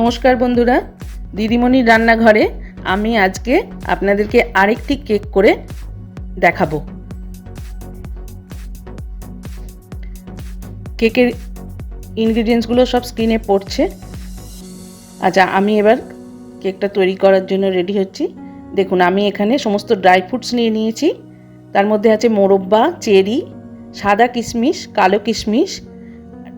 নমস্কার বন্ধুরা, দিদিমণির রান্নাঘরে আমি আজকে আপনাদেরকে আরেকটি কেক করে দেখাবো। কেকের ইনগ্রেডিয়েন্টসগুলো সব স্ক্রিনে পড়ছে। আচ্ছা, আমি এবার কেকটা তৈরি করার জন্য রেডি হচ্ছি। দেখুন, আমি এখানে সমস্ত ড্রাই ফ্রুটস নিয়ে নিয়েছি। তার মধ্যে আছে মোরব্বা, চেরি, সাদা কিশমিশ, কালো কিশমিশ,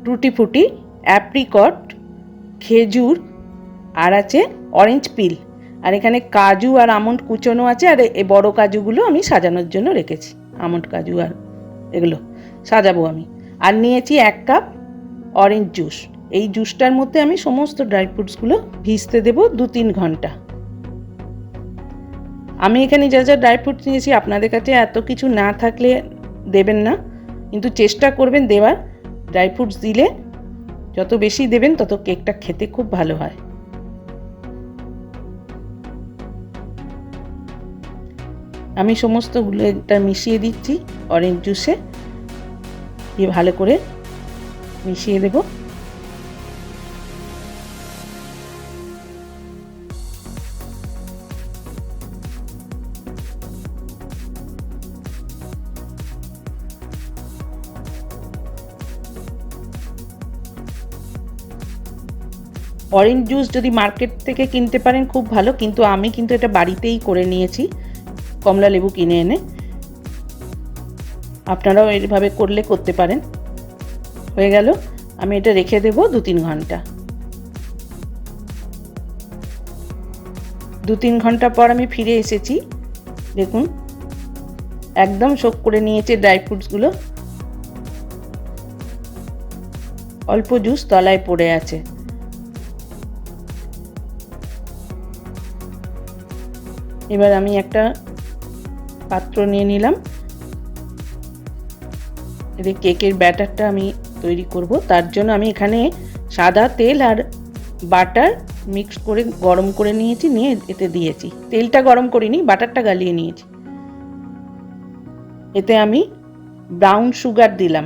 টুটি ফুটি, অ্যাপ্রিকট, খেজুর, আর আছে অরেঞ্জ পিল, আর এখানে কাজু আর আমন্ড কুচনো আছে। আর এই বড় কাজুগুলো আমি সাজানোর জন্য রেখেছি। আমন্ড কাজু আর এগুলো সাজাবো আমি। আর নিয়েছি 1 কাপ অরেঞ্জ জুস। এই জুসটার মধ্যে আমি সমস্ত ড্রাই ফ্রুটসগুলো ভিজতে দেবো 2-3 ঘন্টা। আমি এখানে যা যা ড্রাই ফ্রুটস নিয়েছি, আপনাদের কাছে এত কিছু না থাকলে দেবেন না, কিন্তু চেষ্টা করবেন দেওয়ার। ড্রাই ফ্রুটস দিলে যত বেশি দেবেন তত কেকটা খেতে খুব ভালো হয়। আমি সমস্তগুলো এটা মিশিয়ে দিচ্ছি অরেঞ্জ জুসে, দিয়ে ভালো করে মিশিয়ে দেব। অরেঞ্জ জুস যদি মার্কেট থেকে কিনতে পারেন খুব ভালো, কিন্তু আমি কিন্তু এটা বাড়িতেই করে নিয়েছি কমলা লেবু কিনে এনে। আপনারাও এইভাবে করতে পারেন। হয়ে গেল, আমি এটা রেখে দেব 2-3 ঘন্টা। 2-3 ঘন্টা পর আমি ফিরে এসেছি। দেখুন, একদম সোক করে নিয়েছে ড্রাই ফ্রুটসগুলো। অল্প জুস তলায় পড়ে আছে। এবার আমি একটা পাত্র নিয়ে নিলাম। এতে কেকের ব্যাটারটা আমি তৈরি করব। তার জন্য আমি এখানে সাদা তেল আর বাটার মিক্স করে গরম করে নিয়েছি, নিয়ে এতে দিয়েছি। তেলটা গরম করিনি, বাটারটা গালিয়ে নিয়েছি। এতে আমি ব্রাউন সুগার দিলাম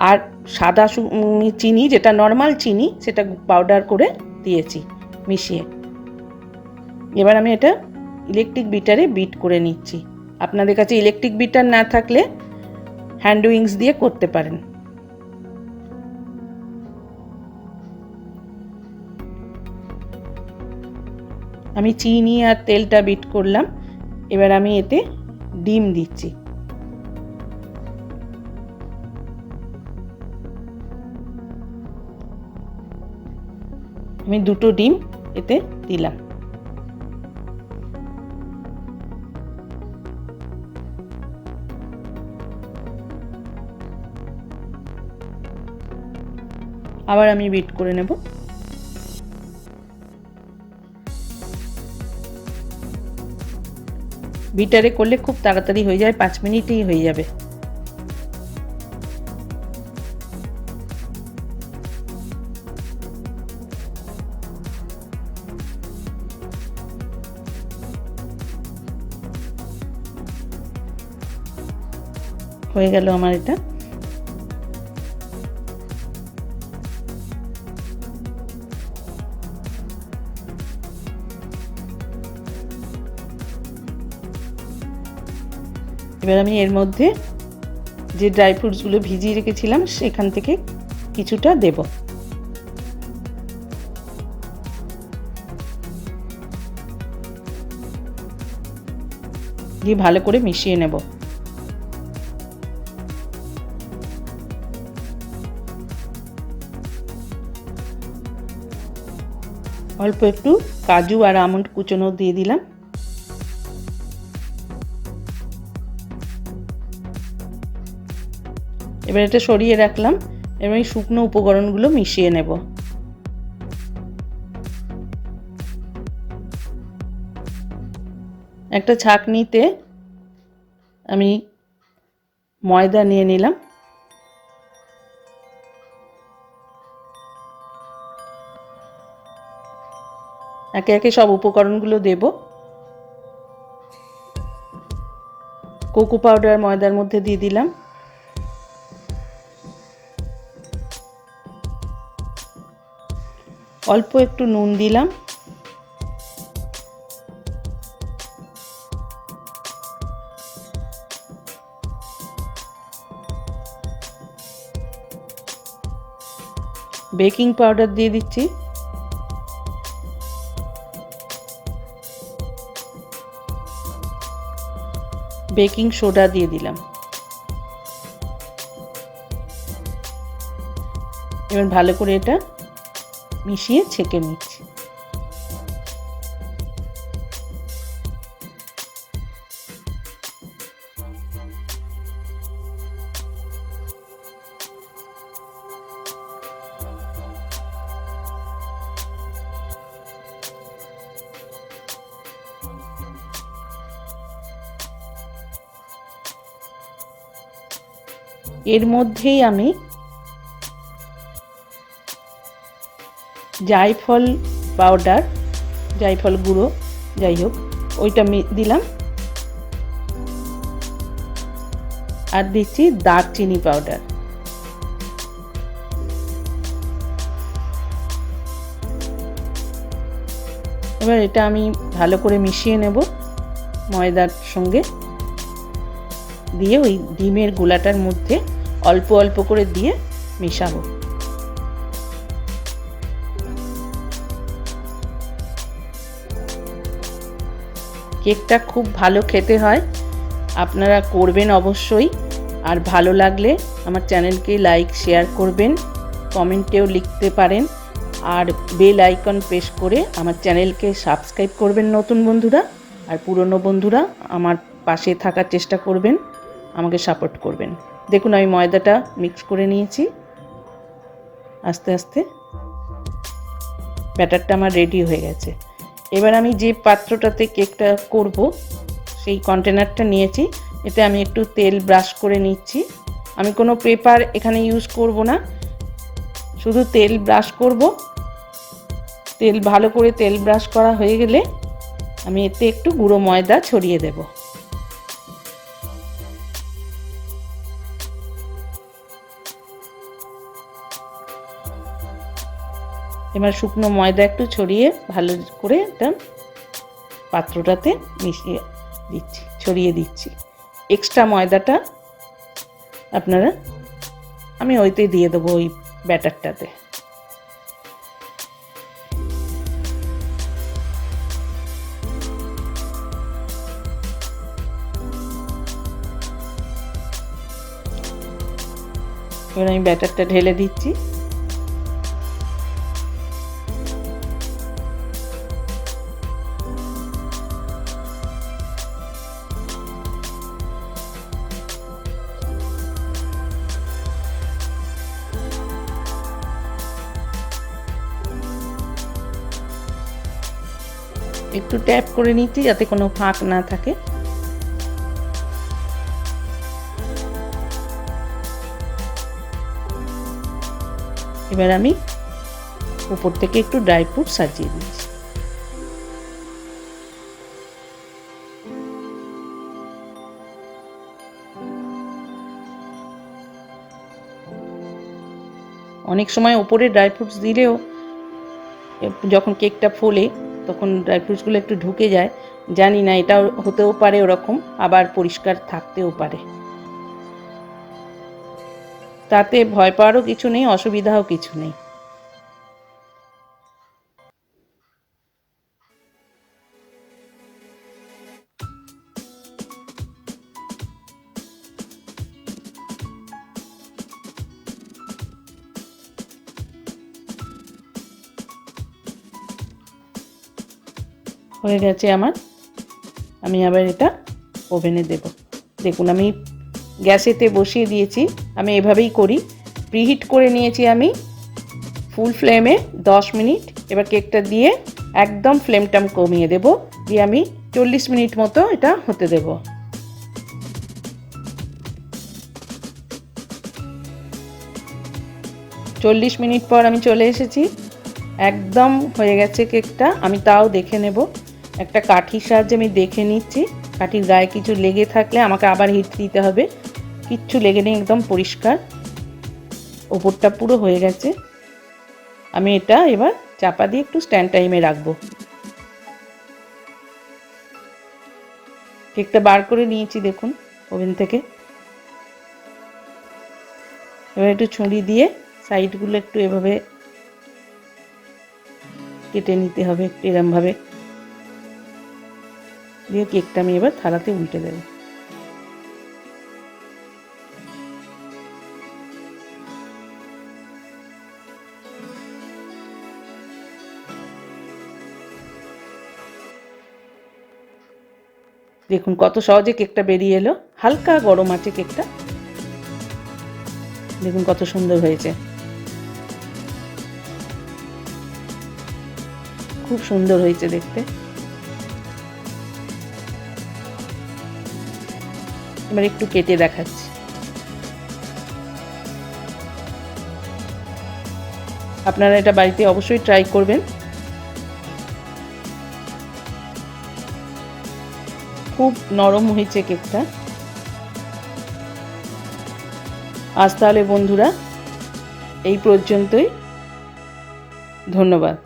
আর সাদা চিনি, যেটা নর্মাল চিনি, সেটা পাউডার করে দিয়েছি মিশিয়ে। এবার আমি এটা ইলেকট্রিক বিটারে বিট করে নিচ্ছি। আপনাদের কাছে ইলেকট্রিক বিটার না থাকলে হ্যান্ড উইংস দিয়ে করতে পারেন। আমি চিনি আর তেলটা বিট করলাম। এবার আমি এতে ডিম দিচ্ছি। আমি 2টো ডিম এতে দিলাম। আবার আমি বিট করে নেব। বিটারে করলে খুব তাড়াতাড়ি হয়ে যায়, 5 মিনিটেই হয়ে যাবে। হয়ে গেল আমার এটা। এবার আমি এর মধ্যে যে ড্রাই ফ্রুটসগুলো ভিজিয়ে রেখেছিলাম সেখান থেকে কিছুটা দেব। দিয়ে ভালো করে মিশিয়ে নেব। অল্প একটু কাজু আর আমন্ড কুচনো দিয়ে দিলাম। এবার এটা সরিয়ে রাখলাম। এবার এই শুকনো উপকরণগুলো মিশিয়ে নেব। একটা ছাঁকনিতে আমি ময়দা নিয়ে নিলাম। একে একে সব উপকরণগুলো দেব। কোকো পাউডার ময়দার মধ্যে দিয়ে দিলাম। অল্প একটু নুন দিলাম, বেকিং পাউডার দিয়ে দিচ্ছি, বেকিং সোডা দিয়ে দিলাম। এবার ভালো করে এটা মিশিয়ে ছেঁকে নিচ্ছি। এর মধ্যেই আমি জায়ফল পাউডার, জায়ফল গুঁড়ো যাই হোক ওইটা দিলাম, আর দিচ্ছি দারচিনি পাউডার। এবার এটা আমি ভালো করে মিশিয়ে নেব ময়দার সঙ্গে, দিয়ে ওই ডিমের গোলাটার মধ্যে অল্প অল্প করে দিয়ে মেশাবো। কেকটা খুব ভালো খেতে হয়, আপনারা করবেন অবশ্যই। আর ভালো লাগলে আমার চ্যানেলকে লাইক শেয়ার করবেন, কমেন্টেও লিখতে পারেন, আর বেল আইকন প্রেস করে আমার চ্যানেলকে সাবস্ক্রাইব করবেন নতুন বন্ধুরা, আর পুরনো বন্ধুরা আমার পাশে থাকার চেষ্টা করবেন, আমাকে সাপোর্ট করবেন। দেখুন আমি ময়দাটা মিক্স করে নিয়েছি, আস্তে আস্তে ব্যাটারটা আমার রেডি হয়ে গেছে। এবার আমি যে পাত্রটাতে কেকটা করব সেই কন্টেনারটা নিয়েছি, এতে আমি একটু তেল ব্রাশ করে নিচ্ছি। আমি কোনো পেপার এখানে ইউজ করব না, শুধু তেল ব্রাশ করব। তেল ভালো করে তেল ব্রাশ করা হয়ে গেলে আমি এতে একটু গুঁড়ো ময়দা ছড়িয়ে দেব। এবার শুকনো ময়দা একটু ছড়িয়ে ভালো করে একটা পাত্রটাতে মিশিয়ে দিচ্ছি, ছড়িয়ে দিচ্ছি। এক্সট্রা ময়দাটা আপনারা আমি ওইতে দিয়ে দেবো, ওই ব্যাটারটাতে। এবার আমি ব্যাটারটা ঢেলে দিচ্ছি। একটু ট্যাপ করে নিচ্ছি যাতে কোনো ফাঁক না থাকে। এবার আমি উপর থেকে একটু ড্রাই ফ্রুট সাজিয়ে দিচ্ছি। অনেক সময় উপরে ড্রাই ফ্রুটস দিলেও যখন কেকটা ফোলে তখন ড্রাই ফ্রুটসগুলো একটু ঢুকে যায়, জানি না, এটা হতেও পারে ওরকম, আবার পরিষ্কার থাকতেও পারে। তাতে ভয় পাওয়ারও কিছু নেই, অসুবিধাও কিছু নেই। হয়ে গেছে আমার, আমি আবার এটা ওভেনে দেব। দেখুন আমি গ্যাসেতে বসিয়ে দিয়েছি, আমি এভাবেই করি, প্রিহিট করে নিয়েছি আমি ফুল ফ্লেমে 10 মিনিট। এবার কেকটা দিয়ে একদম ফ্লেমটা কমিয়ে দেব, দিয়ে আমি 40 মিনিট মতো এটা হতে দেব। চল্লিশ মিনিট পর আমি চলে এসেছি, একদম হয়ে গেছে কেকটা। আমি তাও দেখে নেব, একটা কাঠির সাহায্যে আমি দেখে নিচ্ছি, কাঠির গায়ে কিছু লেগে থাকলে আমাকে আবার হিট দিতে হবে। কিচ্ছু লেগে নেই, একদম পরিষ্কার, ওপরটা পুরো হয়ে গেছে। আমি এটা এবার চাপা দিয়ে একটু স্ট্যান্ড টাইমে রাখবো। কেকটা বার করে নিয়েছি দেখুন ওভেন থেকে। এবার একটু ছুরি দিয়ে সাইডগুলো একটু এভাবে কেটে নিতে হবে, একটু এরমভাবে দিয়ে কেকটা আমি এবার থালাতে উল্টে দেবো। দেখুন কত সহজে কেকটা বেরিয়ে এলো। হালকা গরম আছে কেকটা, দেখুন কত সুন্দর হয়েছে, খুব সুন্দর হয়েছে দেখতে। এবার একটু কেটে দেখাচ্ছি। আপনারা এটা বাড়িতে অবশ্যই ট্রাই করবেন। খুব নরম হয়েছে কেকটা। আজ তাহলে বন্ধুরা এই পর্যন্তই। ধন্যবাদ।